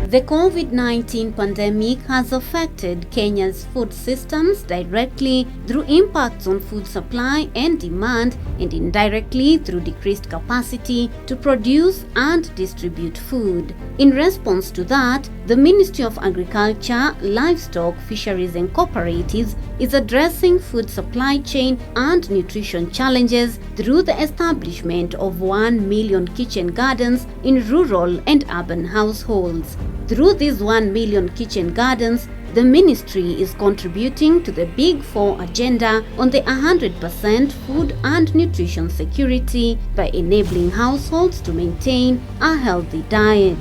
The COVID-19 pandemic has affected Kenya's food systems directly through impacts on food supply and demand, and indirectly through decreased capacity to produce and distribute food. In response to that, the Ministry of Agriculture, Livestock, Fisheries and Cooperatives is addressing food supply chain and nutrition challenges through the establishment of 1 million kitchen gardens in rural and urban households. Through these 1 million kitchen gardens, the ministry is contributing to the Big Four agenda on the 100% food and nutrition security by enabling households to maintain a healthy diet.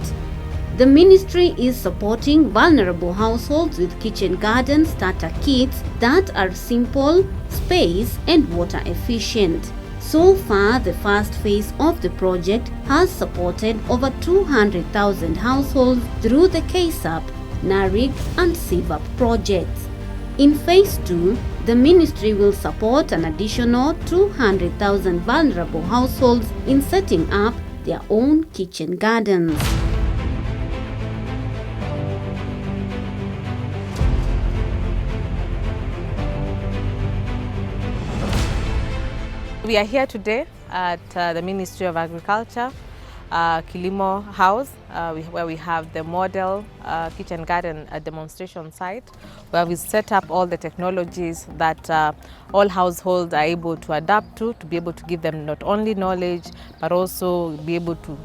The ministry is supporting vulnerable households with kitchen garden starter kits that are simple, space and water efficient. So far, the first phase of the project has supported over 200,000 households through the KSAP, NARIC and CVAP projects. In phase 2, the ministry will support an additional 200,000 vulnerable households in setting up their own kitchen gardens. We are here today at the Ministry of Agriculture, Kilimo House, where we have the model kitchen garden demonstration site, where we set up all the technologies that all households are able to adapt to be able to give them not only knowledge, but also be able to,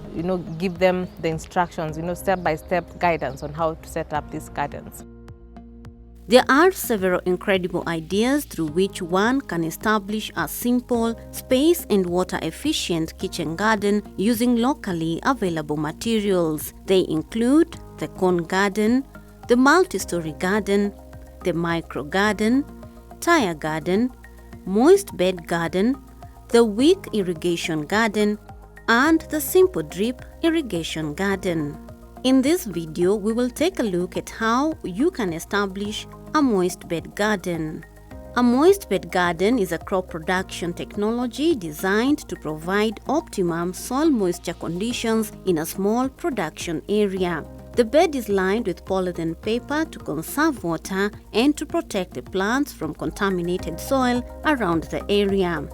give them the instructions, step-by-step guidance on how to set up these gardens. There are several incredible ideas through which one can establish a simple, space and water efficient kitchen garden using locally available materials. They include the cone garden, the multi-story garden, the micro garden, tire garden, moist bed garden, the wick irrigation garden, and the simple drip irrigation garden. In this video, we will take a look at how you can establish a moist bed garden. A moist bed garden is a crop production technology designed to provide optimum soil moisture conditions in a small production area. The bed is lined with polythene paper to conserve water and to protect the plants from contaminated soil around the area.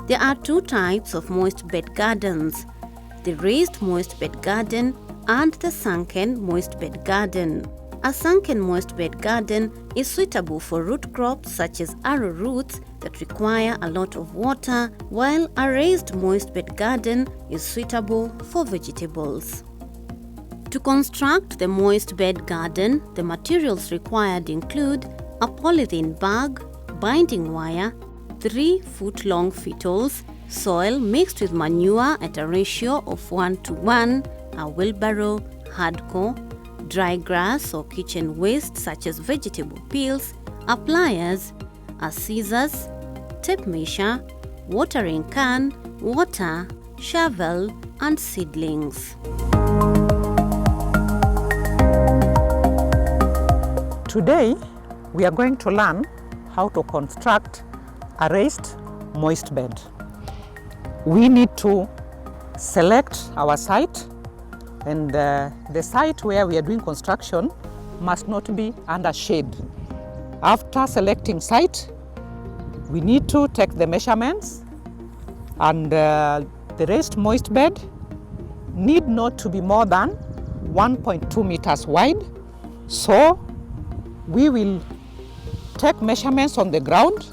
There are two types of moist bed gardens: the raised moist bed garden and the sunken moist bed garden. A sunken moist bed garden is suitable for root crops such as arrowroots that require a lot of water, while a raised moist bed garden is suitable for vegetables. To construct the moist bed garden, the materials required include a polythene bag, binding wire, 3-foot-long fittles, soil mixed with manure at a ratio of 1:1, a wheelbarrow, hardcore, dry grass or kitchen waste such as vegetable peels, a pliers, a scissors, tape measure, watering can, water, shovel, and seedlings. Today, we are going to learn how to construct a raised moist bed. We need to select our site, and the site where we are doing construction must not be under shade. After selecting site, we need to take the measurements, and the raised moist bed need not to be more than 1.2 meters wide. So we will take measurements on the ground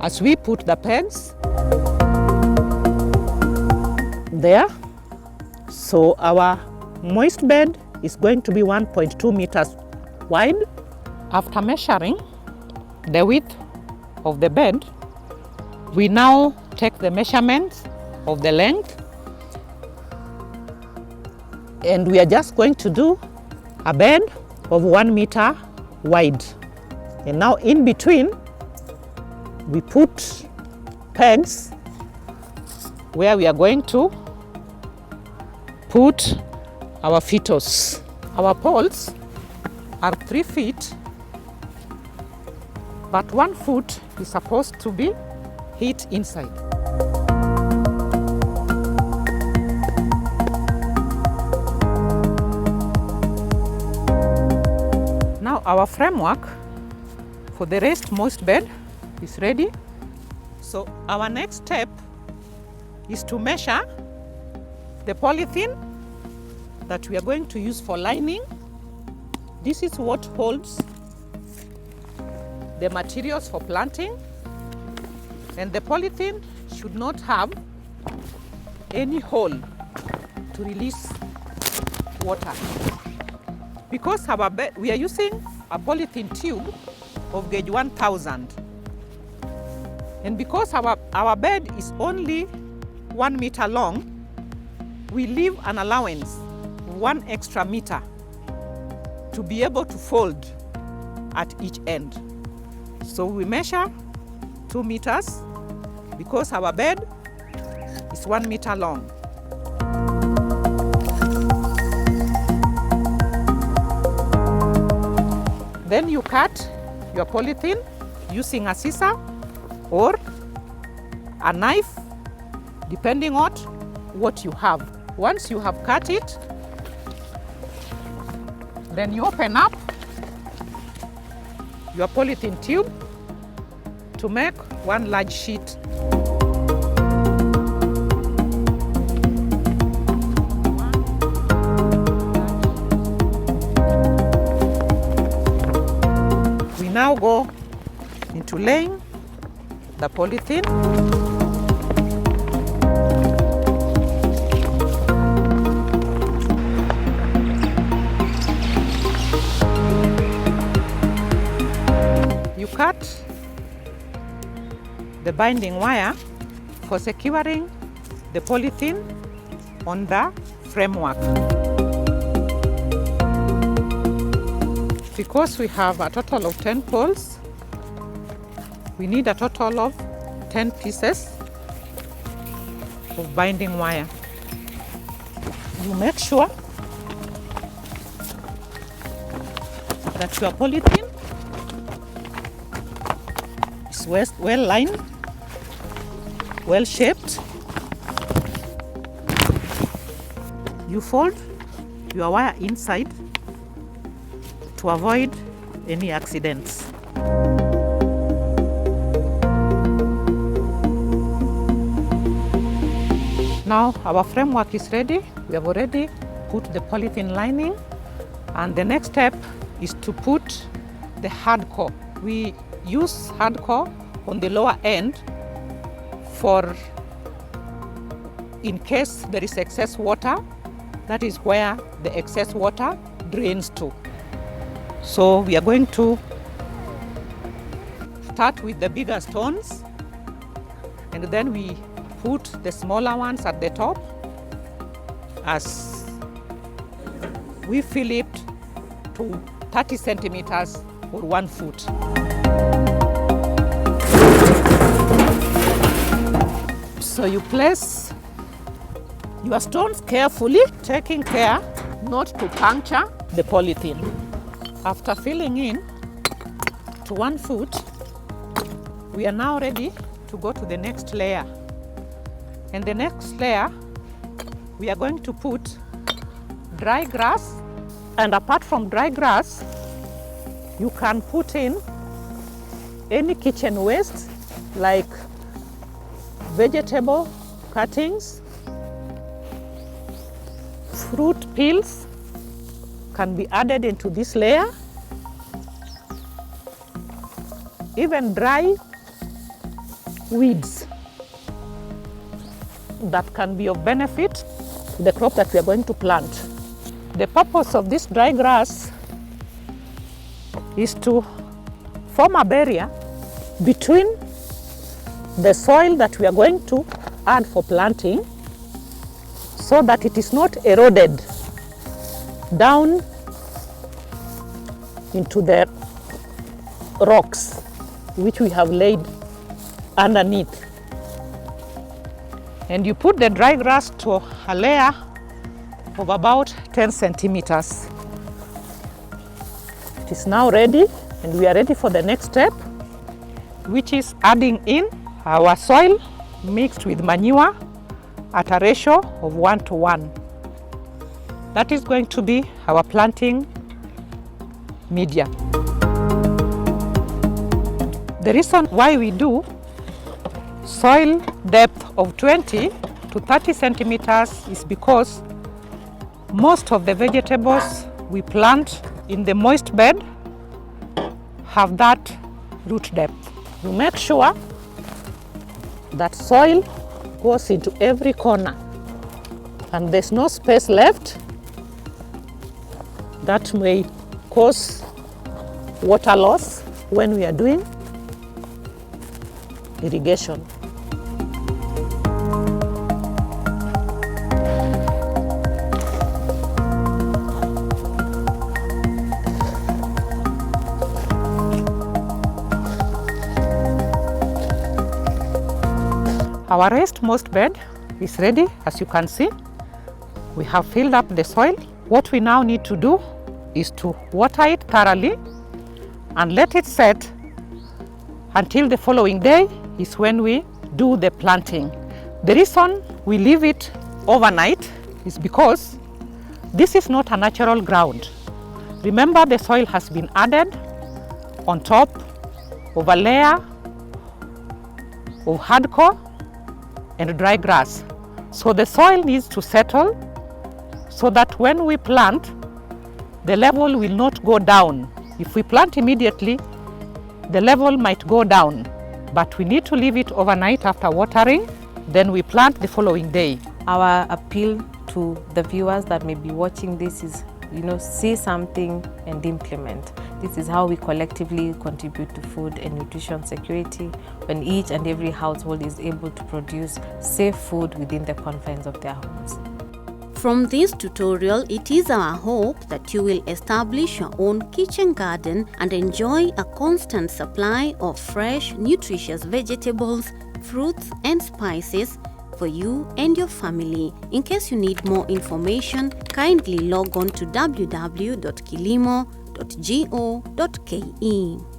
as we put the pegs there. So our moist bed is going to be 1.2 meters wide. After measuring the width of the bed, we now take the measurements of the length, and we are just going to do a bed of 1 meter wide. And now in between, we put pegs where we are going to put our fittles. Our poles are 3 feet, but 1 foot is supposed to be hit inside. Now our framework for the raised moist bed is ready. So our next step is to measure the polythene that we are going to use for lining. This is what holds the materials for planting, and the polythene should not have any hole to release water. Because we are using a polythene tube of gauge 1000, and because our bed is only 1 meter long, we leave an allowance 1 extra meter to be able to fold at each end. So we measure 2 meters because our bed is 1 meter long. Then you cut your polythene using a scissor or a knife, depending on what you have. Once you have cut it, then you open up your polythene tube to make one large sheet. We now go into laying the polythene. You cut the binding wire for securing the polythene on the framework. Because we have a total of 10 poles, we need a total of 10 pieces of binding wire. You make sure that your polythene is well lined, well shaped. You fold your wire inside to avoid any accidents. Now our framework is ready. We have already put the polythene lining, and the next step is to put the hardcore. We use hardcore on the lower end for in case there is excess water. That is where the excess water drains to. So we are going to start with the bigger stones, and then we put the smaller ones at the top as we fill it to 30 centimeters or 1 foot. So you place your stones carefully, taking care not to puncture the polythene. After filling in to 1 foot, we are now ready to go to the next layer. And the next layer, we are going to put dry grass. And apart from dry grass, you can put in any kitchen waste like vegetable cuttings, fruit peels can be added into this layer. Even dry weeds that can be of benefit to the crop that we are going to plant. The purpose of this dry grass is to form a barrier between the soil that we are going to add for planting, so that it is not eroded down into the rocks which we have laid underneath. And you put the dry grass to a layer of about 10 centimeters. It is now ready, and we are ready for the next step, which is adding in our soil mixed with manure at a ratio of 1:1. That is going to be our planting media. The reason why we do soil depth of 20 to 30 centimeters is because most of the vegetables we plant in the moist bed have that root depth. We make sure that soil goes into every corner and there's no space left that may cause water loss when we are doing irrigation. Our raised moist bed is ready. As you can see, we have filled up the soil. What we now need to do is to water it thoroughly and let it set until the following day is when we do the planting. The reason we leave it overnight is because this is not a natural ground. Remember, the soil has been added on top of a layer of hardcore and dry grass. So the soil needs to settle so that when we plant, the level will not go down. If we plant immediately, the level might go down, but we need to leave it overnight after watering, then we plant the following day. Our appeal to the viewers that may be watching this is, see something and implement. This is how we collectively contribute to food and nutrition security when each and every household is able to produce safe food within the confines of their homes. From this tutorial, it is our hope that you will establish your own kitchen garden and enjoy a constant supply of fresh, nutritious vegetables, fruits and spices for you and your family. In case you need more information, kindly log on to www.kilimo.go.ke.